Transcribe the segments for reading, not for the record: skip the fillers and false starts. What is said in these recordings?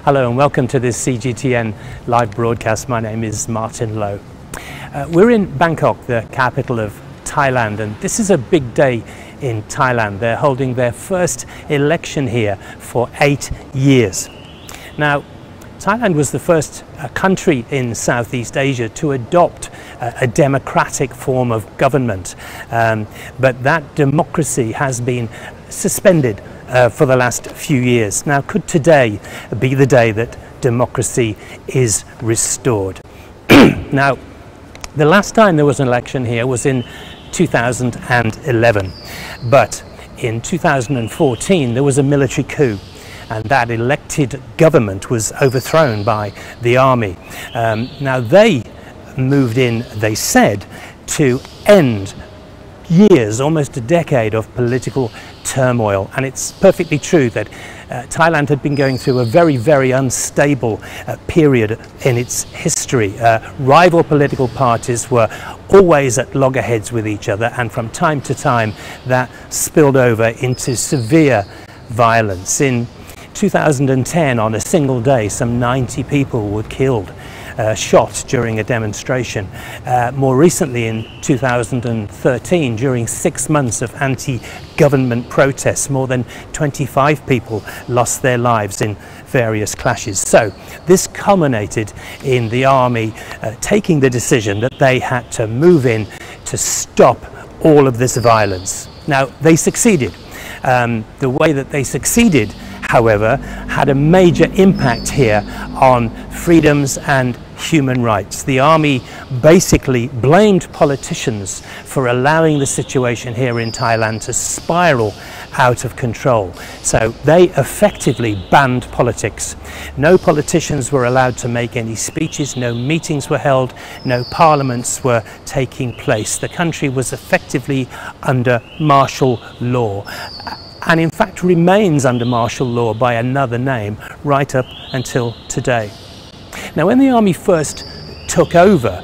Hello and welcome to this CGTN live broadcast. My name is Martin Lowe. We're in Bangkok, the capital of Thailand, and this is a big day in Thailand. They're holding their first election here for 8 years. Now, Thailand was the first country in Southeast Asia to adopt a democratic form of government, but that democracy has been suspended for the last few years. Now, could today be the day that democracy is restored? Now, the last time there was an election here was in 2011, but in 2014 there was a military coup, and that elected government was overthrown by the army. Now, they moved in, they said, to end years, almost a decade of political turmoil, and it's perfectly true that Thailand had been going through a very, very unstable period in its history. Rival political parties were always at loggerheads with each other, and from time to time that spilled over into severe violence. In 2010, on a single day, some 90 people were killed, shot during a demonstration. More recently, in 2013, during 6 months of anti-government protests, more than 25 people lost their lives in various clashes. So this culminated in the army taking the decision that they had to move in to stop all of this violence. Now, they succeeded. The way that they succeeded, however, had a major impact here on freedoms and human rights. The army basically blamed politicians for allowing the situation here in Thailand to spiral out of control. So they effectively banned politics. No politicians were allowed to make any speeches, no meetings were held, no parliaments were taking place. The country was effectively under martial law, and in fact remains under martial law by another name right up until today. Now, when the army first took over,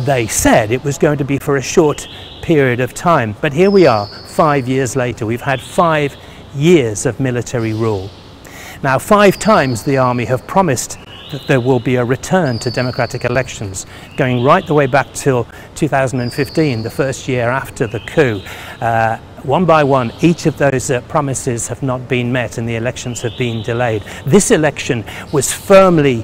they said it was going to be for a short period of time, but here we are 5 years later. We've had 5 years of military rule. Now, 5 times the army have promised that there will be a return to democratic elections, going right the way back till 2015, the first year after the coup. One by one, each of those promises have not been met, and the elections have been delayed. This election was firmly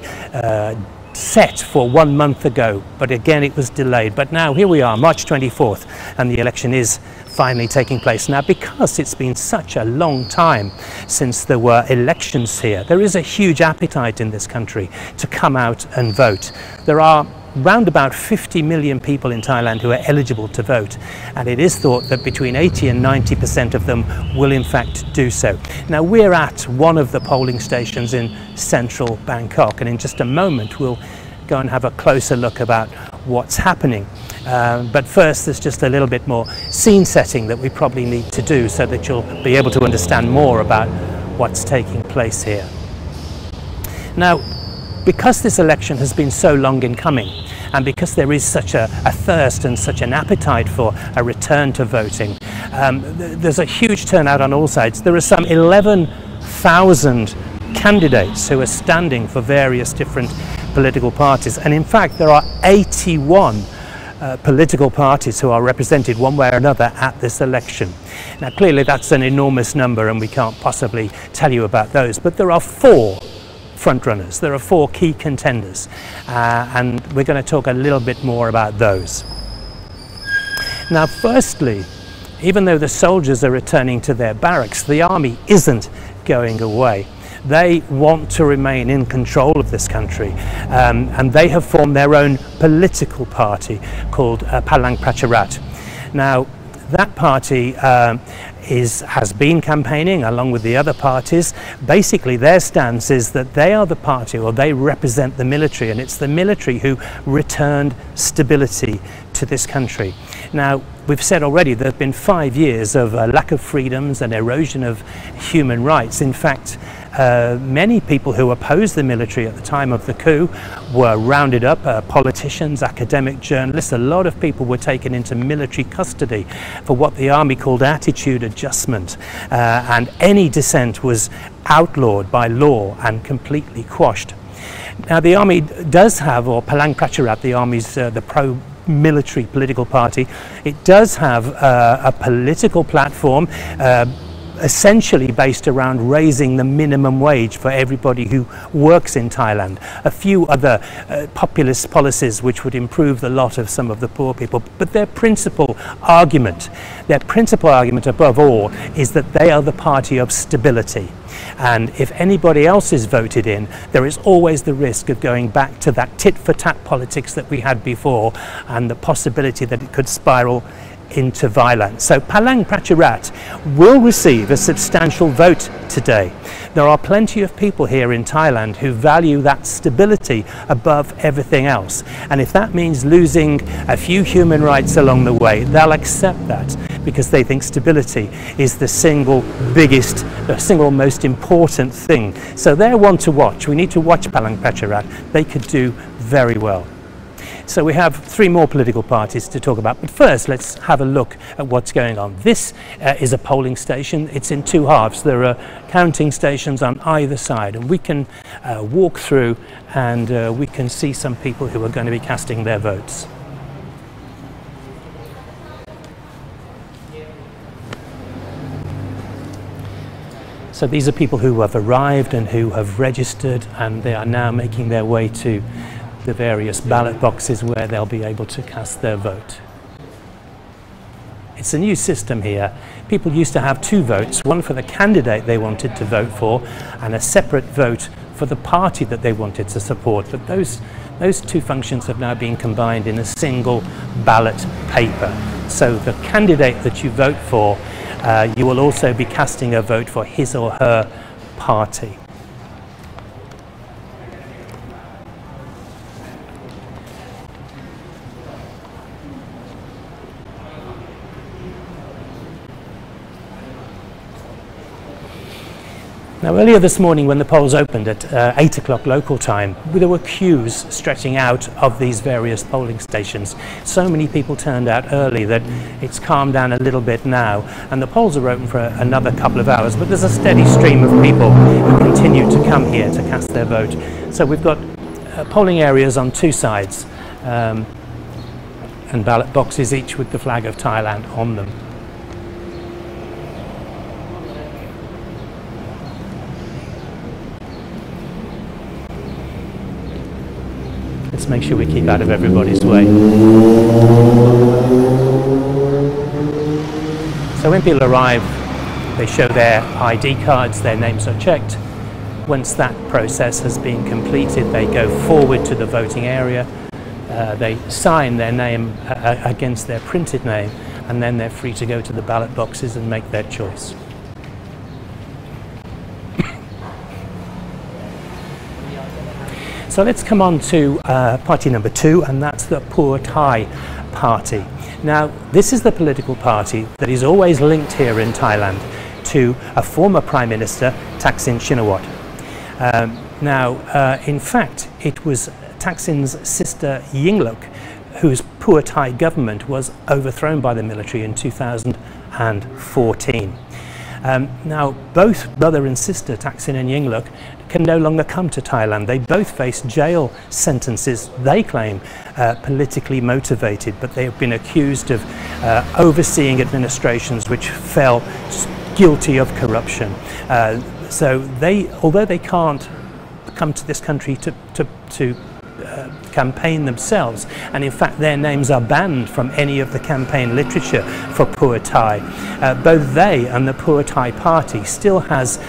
set for 1 month ago, but again it was delayed. But now here we are, March 24th, and the election is finally taking place. Now, because it's been such a long time since there were elections here, there is a huge appetite in this country to come out and vote. There are round about 50 million people in Thailand who are eligible to vote, and it is thought that between 80 and 90% of them will in fact do so. Now, we're at one of the polling stations in central Bangkok, and in just a moment we'll go and have a closer look about what's happening. But first, there's just a little bit more scene setting that we probably need to do so that you'll be able to understand more about what's taking place here. Now, because this election has been so long in coming, and because there is such a thirst and such an appetite for a return to voting, there's a huge turnout on all sides. There are some 11,000 candidates who are standing for various different political parties, and in fact there are 81 political parties who are represented one way or another at this election. Now, clearly that's an enormous number, and we can't possibly tell you about those, but there are 4 frontrunners. There are 4 key contenders, and we're going to talk a little bit more about those. Now, firstly, even though the soldiers are returning to their barracks, the army isn't going away. They want to remain in control of this country, and they have formed their own political party called Palang Pracharat. Now, that party has been campaigning along with the other parties. Basically, their stance is that they are the party, or they represent the military, and it's the military who returned stability to this country. Now, we've said already there have been 5 years of lack of freedoms and erosion of human rights. In fact, many people who opposed the military at the time of the coup were rounded up, politicians, academic journalists. A lot of people were taken into military custody for what the army called attitude adjustment, and any dissent was outlawed by law and completely quashed. Now the army does have, or Palang Pracharat, the army's the pro-military political party, it does have a political platform essentially based around raising the minimum wage for everybody who works in Thailand. A few other populist policies which would improve the lot of some of the poor people. But their principal argument above all, is that they are the party of stability. And if anybody else is voted in, there is always the risk of going back to that tit-for-tat politics that we had before, and the possibility that it could spiral into violence. So Palang Pracharat will receive a substantial vote today. There are plenty of people here in Thailand who value that stability above everything else, and if that means losing a few human rights along the way, they'll accept that, because they think stability is the single most important thing. So they're one to watch. We need to watch Palang Pracharat. They could do very well. So we have 3 more political parties to talk about, but first let's have a look at what's going on. This is a polling station. It's in 2 halves. There are counting stations on either side, and we can walk through, and we can see some people who are going to be casting their votes. So these are people who have arrived and who have registered, and they are now making their way to the various ballot boxes where they'll be able to cast their vote. It's a new system here. People used to have 2 votes, one for the candidate they wanted to vote for and a separate vote for the party that they wanted to support. But those 2 functions have now been combined in a single ballot paper. So the candidate that you vote for, you will also be casting a vote for his or her party. Now, earlier this morning when the polls opened at 8 o'clock local time, there were queues stretching out of these various polling stations. So many people turned out early that it's calmed down a little bit now, and the polls are open for another couple of hours, but there's a steady stream of people who continue to come here to cast their vote. So we've got polling areas on 2 sides, and ballot boxes each with the flag of Thailand on them. Let's make sure we keep out of everybody's way. So when people arrive, they show their ID cards, their names are checked. Once that process has been completed, they go forward to the voting area. They sign their name against their printed name, and then they're free to go to the ballot boxes and make their choice. So let's come on to party number 2, and that's the Pheu Thai party. Now, this is the political party that is always linked here in Thailand to a former Prime Minister, Thaksin Shinawatra. In fact, it was Thaksin's sister Yingluck, whose Pheu Thai government was overthrown by the military in 2014. Now, both brother and sister, Thaksin and Yingluck, can no longer come to Thailand. They both face jail sentences, they claim politically motivated, but they have been accused of overseeing administrations which fell guilty of corruption. So although they can't come to this country to campaign themselves, and in fact their names are banned from any of the campaign literature for Pheu Thai, both they and the Pheu Thai party still has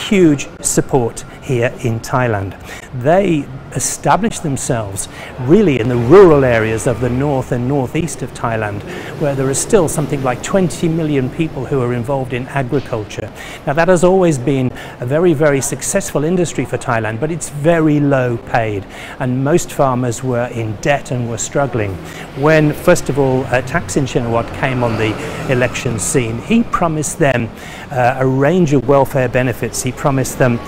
huge support here in Thailand. They established themselves really in the rural areas of the north and northeast of Thailand, where there is still something like 20 million people who are involved in agriculture. Now, that has always been a very, very successful industry for Thailand, but it's very low paid, and most farmers were in debt and were struggling. When, first of all, Thaksin Shinawatra came on the election scene, he promised them a range of welfare benefits. He promised them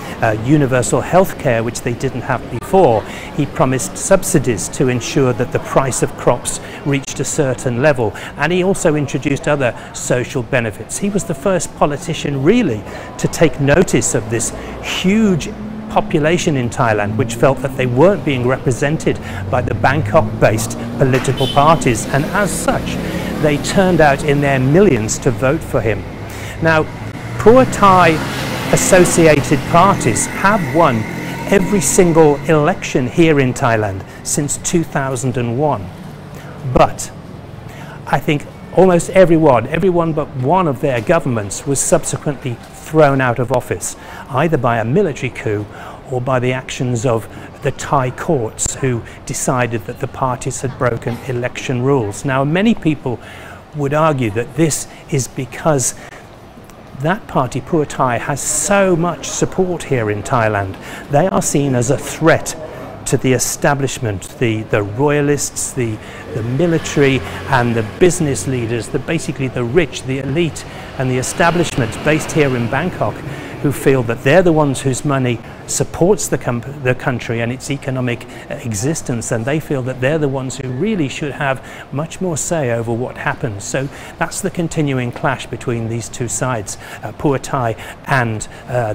universal health care, which they didn't have before. He promised subsidies to ensure that the price of crops reached a certain level. And he also introduced other social benefits. He was the first politician really to take notice of this huge population in Thailand which felt that they weren't being represented by the Bangkok-based political parties, and as such they turned out in their millions to vote for him. Now, poor Thai associated parties have won every single election here in Thailand since 2001, but I think almost everyone but one of their governments was subsequently thrown out of office, either by a military coup or by the actions of the Thai courts, who decided that the parties had broken election rules. Now, many people would argue that this is because that party, Pheu Thai, has so much support here in Thailand. They are seen as a threat to the establishment, the royalists, the military and the business leaders, basically the rich, the elite and the establishment based here in Bangkok, who feel that they're the ones whose money supports the country and its economic existence, and they feel that they're the ones who really should have much more say over what happens. So that's the continuing clash between these two sides, Pheu Thai and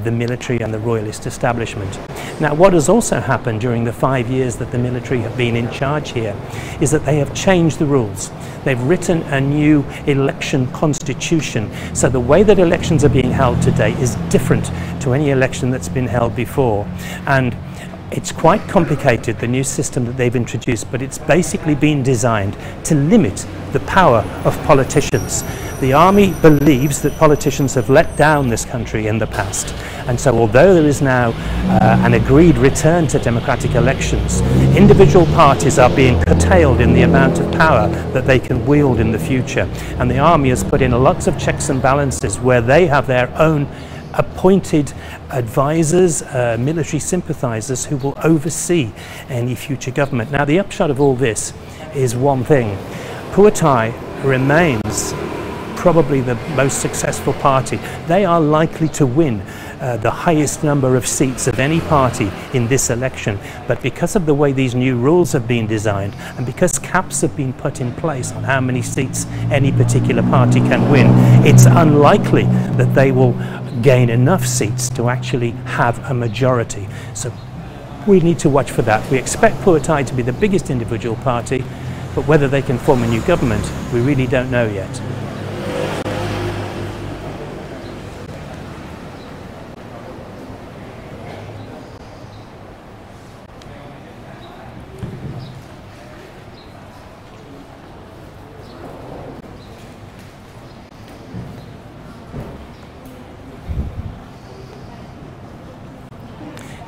the military and the royalist establishment. Now, what has also happened during the 5 years that the military have been in charge here is that they have changed the rules. They've written a new election constitution, so the way that elections are being held today is different to any election that's been held before. And it's quite complicated, the new system that they've introduced, but it's basically been designed to limit the power of politicians. The army believes that politicians have let down this country in the past, and so although there is now an agreed return to democratic elections, individual parties are being curtailed in the amount of power that they can wield in the future. And the army has put in lots of checks and balances where they have their own appointed advisors, military sympathizers, who will oversee any future government. Now, the upshot of all this is one thing: Pheu Thai remains probably the most successful party. They are likely to win the highest number of seats of any party in this election, but because of the way these new rules have been designed, and because caps have been put in place on how many seats any particular party can win, it's unlikely that they will gain enough seats to actually have a majority. So we need to watch for that. We expect Pheu Thai to be the biggest individual party, but whether they can form a new government, we really don't know yet.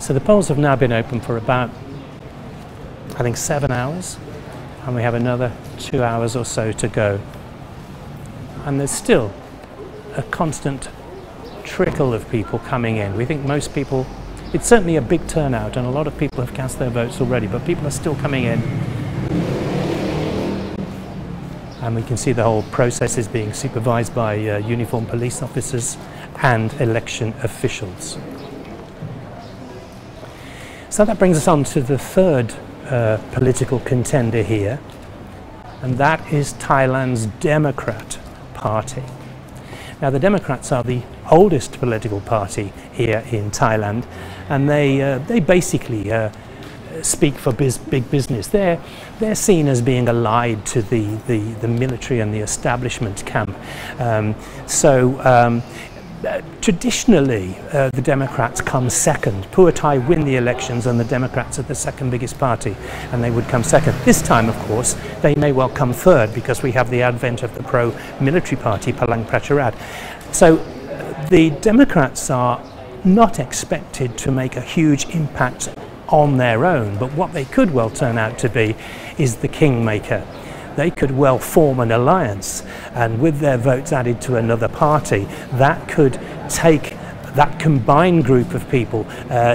So the polls have now been open for about, I think, 7 hours, and we have another 2 hours or so to go. And there's still a constant trickle of people coming in. We think most people, it's certainly a big turnout, and a lot of people have cast their votes already, but people are still coming in. And we can see the whole process is being supervised by uniformed police officers and election officials. So that brings us on to the third political contender here, and that is Thailand's Democrat Party. Now, the Democrats are the oldest political party here in Thailand, and they basically speak for big business. They're seen as being allied to the military and the establishment camp. Traditionally, the Democrats come second. Pheu Thai win the elections and the Democrats are the second biggest party, and they would come second. This time, of course, they may well come third, because we have the advent of the pro-military party, Palang Pracharat. So the Democrats are not expected to make a huge impact on their own, but what they could well turn out to be is the kingmaker. They could well form an alliance, and with their votes added to another party, that could take that combined group of people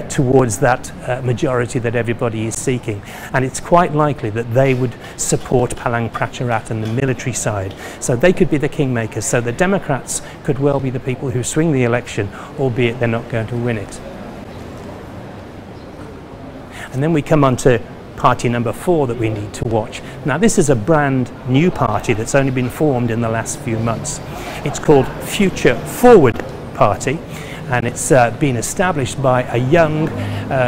towards that majority that everybody is seeking. And it's quite likely that they would support Palang Pracharat and the military side. So they could be the kingmakers. So the Democrats could well be the people who swing the election, albeit they're not going to win it. And then we come on to party number 4 that we need to watch. Now this is a brand new party that's only been formed in the last few months. It's called Future Forward Party, and it's been established by a young,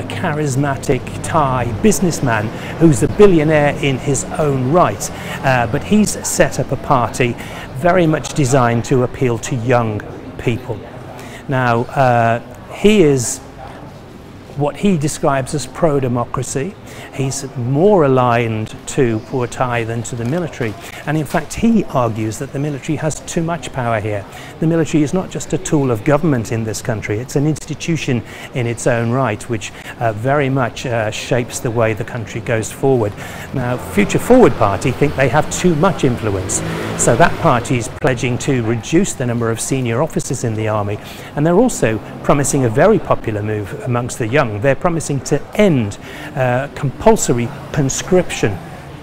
charismatic Thai businessman who's a billionaire in his own right. But he's set up a party very much designed to appeal to young people. Now, he is what he describes as pro-democracy. He's more aligned to Pheu Thai than to the military, and in fact he argues that the military has too much power here. The military is not just a tool of government in this country, it's an institution in its own right, which very much shapes the way the country goes forward. Now, Future Forward Party think they have too much influence, so that party is pledging to reduce the number of senior officers in the army, and they're also promising a very popular move amongst the young. They're promising to end compulsory conscription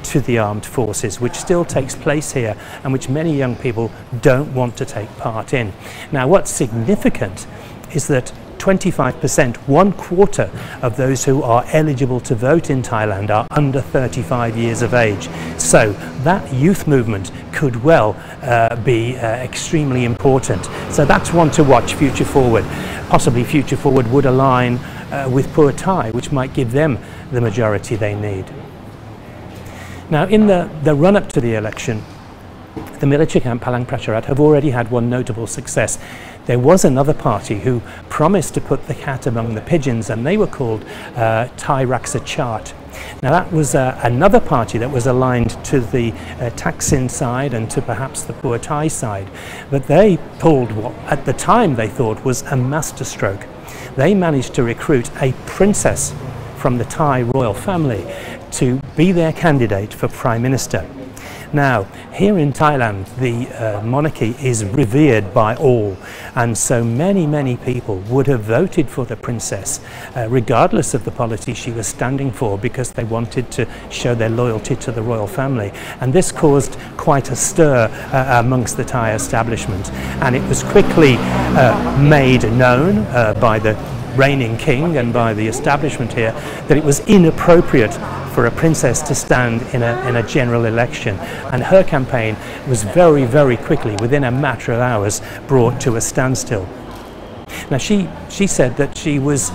to the armed forces, which still takes place here and which many young people don't want to take part in. Now, what's significant is that 25%, 1/4 of those who are eligible to vote in Thailand are under 35 years of age. So that youth movement could well be extremely important. So that's one to watch, Future Forward. Possibly Future Forward would align with Pheu Thai, which might give them the majority they need. Now, in the run-up to the election, the military camp Palang Pracharat have already had one notable success. There was another party who promised to put the cat among the pigeons, and they were called Thai Raksa Chart. Now that was another party that was aligned to the Thaksin side and to perhaps the Pheu Thai side, but they pulled what at the time they thought was a masterstroke. They managed to recruit a princess from the Thai royal family to be their candidate for Prime Minister. Now, here in Thailand, the monarchy is revered by all, and so many people would have voted for the princess, regardless of the policy she was standing for, because they wanted to show their loyalty to the royal family. And this caused quite a stir amongst the Thai establishment, and it was quickly made known by the reigning king and by the establishment here that it was inappropriate for a princess to stand in a general election, and her campaign was very quickly, within a matter of hours, brought to a standstill. Now she said that she was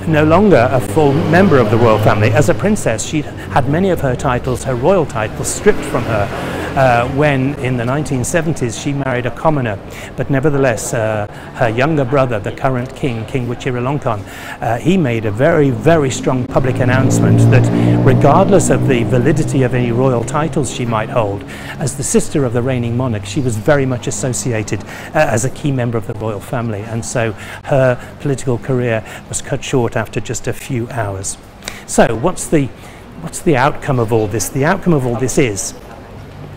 no longer a full member of the royal family. As a princess, she had many of her titles, her royal titles, stripped from her when in the 1970s she married a commoner. But nevertheless, her younger brother, the current king, King Vajiralongkorn, he made a very strong public announcement that regardless of the validity of any royal titles she might hold, as the sister of the reigning monarch, she was very much associated as a key member of the royal family, and so her political career was cut short after just a few hours. So what's the outcome of all this? The outcome of all this is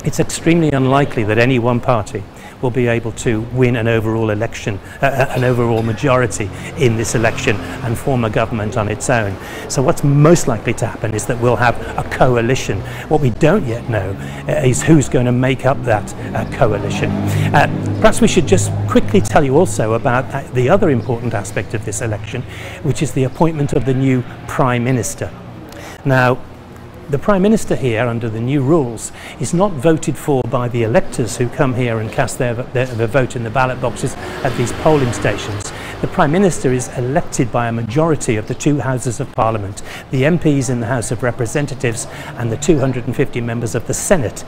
it's extremely unlikely that any one party will be able to win an overall election, an overall majority in this election and form a government on its own. So what's most likely to happen is that we'll have a coalition. What we don't yet know is who's going to make up that coalition. Perhaps we should just quickly tell you also about the other important aspect of this election, which is the appointment of the new Prime Minister. Now, the Prime Minister here, under the new rules, is not voted for by the electors who come here and cast their vote in the ballot boxes at these polling stations. The Prime Minister is elected by a majority of the two houses of Parliament, the MPs in the House of Representatives and the 250 members of the Senate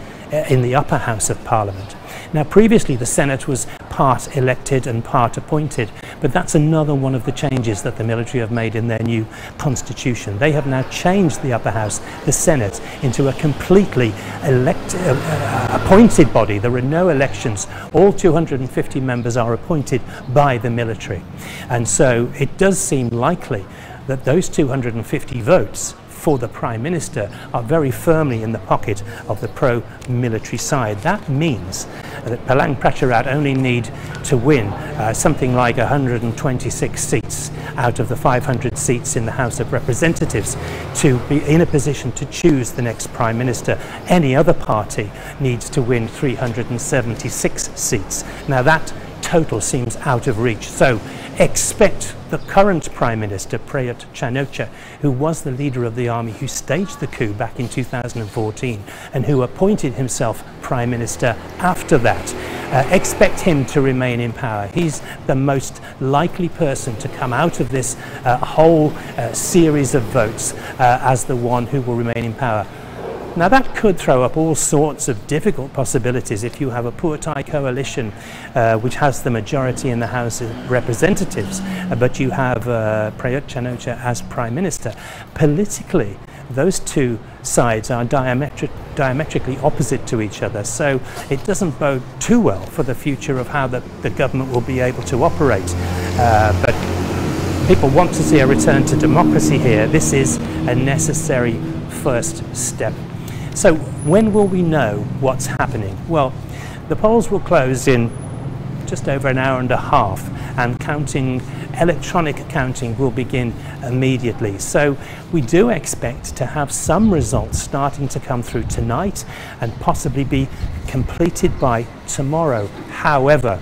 in the upper house of Parliament. Now, previously the Senate was part elected and part appointed, but that's another one of the changes that the military have made in their new constitution. They have now changed the upper house, the Senate, into a completely appointed body. There are no elections. All 250 members are appointed by the military. And so it does seem likely that those 250 votes for the Prime Minister are very firmly in the pocket of the pro-military side. That means that Palang Pracharat only need to win something like 126 seats out of the 500 seats in the House of Representatives to be in a position to choose the next Prime Minister. Any other party needs to win 376 seats. Now that total seems out of reach, so expect the current Prime Minister, Prayut Chan-o-cha, who was the leader of the army who staged the coup back in 2014 and who appointed himself Prime Minister after that. Expect him to remain in power. He's the most likely person to come out of this whole series of votes as the one who will remain in power. Now that could throw up all sorts of difficult possibilities if you have a Pheu Thai coalition which has the majority in the House of Representatives, but you have Prayut Chan-o-cha as Prime Minister. Politically, those two sides are diametrically opposite to each other, so it doesn't bode too well for the future of how the government will be able to operate. But people want to see a return to democracy here. This is a necessary first step. So when will we know what's happening? Well, the polls will close in just over an hour and a half, and electronic counting will begin immediately. So we do expect to have some results starting to come through tonight and possibly be completed by tomorrow. However,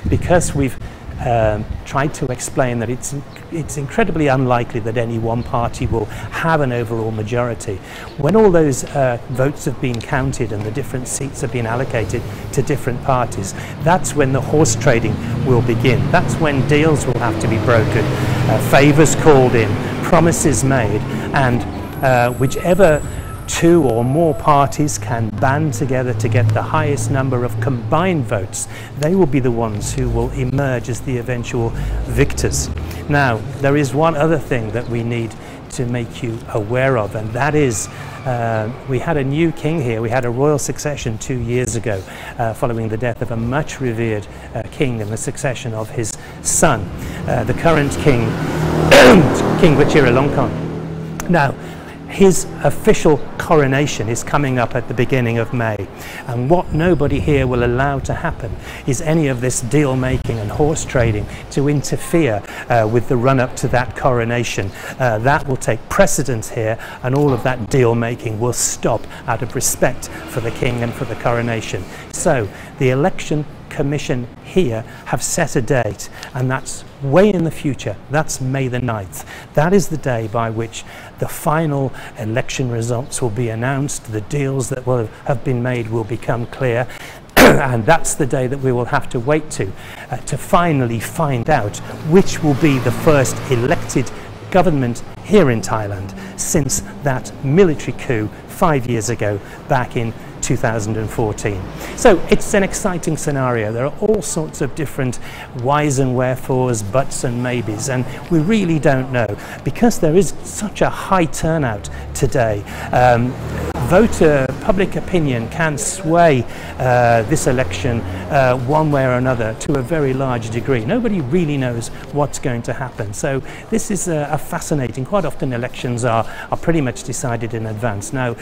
because we've tried to explain that it's incredibly unlikely that any one party will have an overall majority. When all those votes have been counted and the different seats have been allocated to different parties, that's when the horse trading will begin. That's when deals will have to be broken, favours called in, promises made, and whichever two or more parties can band together to get the highest number of combined votes, they will be the ones who will emerge as the eventual victors. Now, there is one other thing that we need to make you aware of, and that is we had a new king here. We had a royal succession 2 years ago following the death of a much revered king and the succession of his son, the current king, King Vajiralongkorn. Now, his official coronation is coming up at the beginning of May, and what nobody here will allow to happen is any of this deal making and horse trading to interfere with the run up to that coronation. That will take precedence here, and all of that deal making will stop out of respect for the king and for the coronation. So the election Commission here have set a date, and that's way in the future. That's May the 9th. That is the day by which the final election results will be announced. The deals that will have been made will become clear. And that's the day that we will have to wait to finally find out which will be the first elected government here in Thailand since that military coup 5 years ago back in 2014. So it's an exciting scenario. There are all sorts of different whys and wherefores, buts and maybes, and we really don't know because there is such a high turnout today. Public opinion can sway this election one way or another to a very large degree. Nobody really knows what's going to happen. So this is a fascinating, quite often elections are pretty much decided in advance. Now,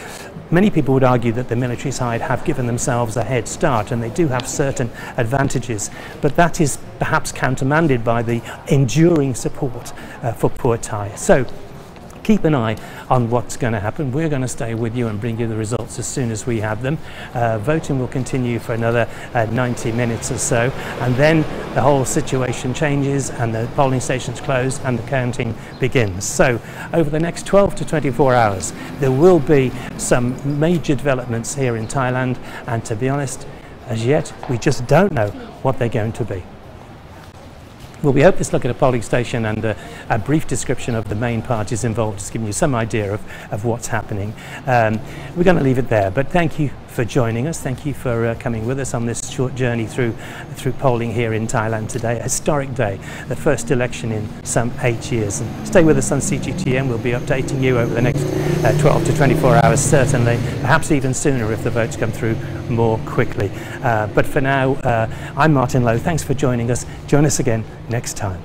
many people would argue that the military side have given themselves a head start, and they do have certain advantages, but that is perhaps countermanded by the enduring support for Pheu Thai. So keep an eye on what's going to happen. We're going to stay with you and bring you the results as soon as we have them. Voting will continue for another 90 minutes or so, and then the whole situation changes and the polling stations close and the counting begins. So over the next 12 to 24 hours there will be some major developments here in Thailand, and to be honest, as yet we just don't know what they're going to be. Well, we hope this look at a polling station and a brief description of the main parties involved has given you some idea of what's happening. We're going to leave it there, but thank you for joining us. Thank you for coming with us on this short journey through polling here in Thailand today. A historic day, the first election in some 8 years. And stay with us on CGTN. We'll be updating you over the next 12 to 24 hours, certainly, perhaps even sooner if the votes come through more quickly. But for now, I'm Martin Lowe. Thanks for joining us. Join us again next time.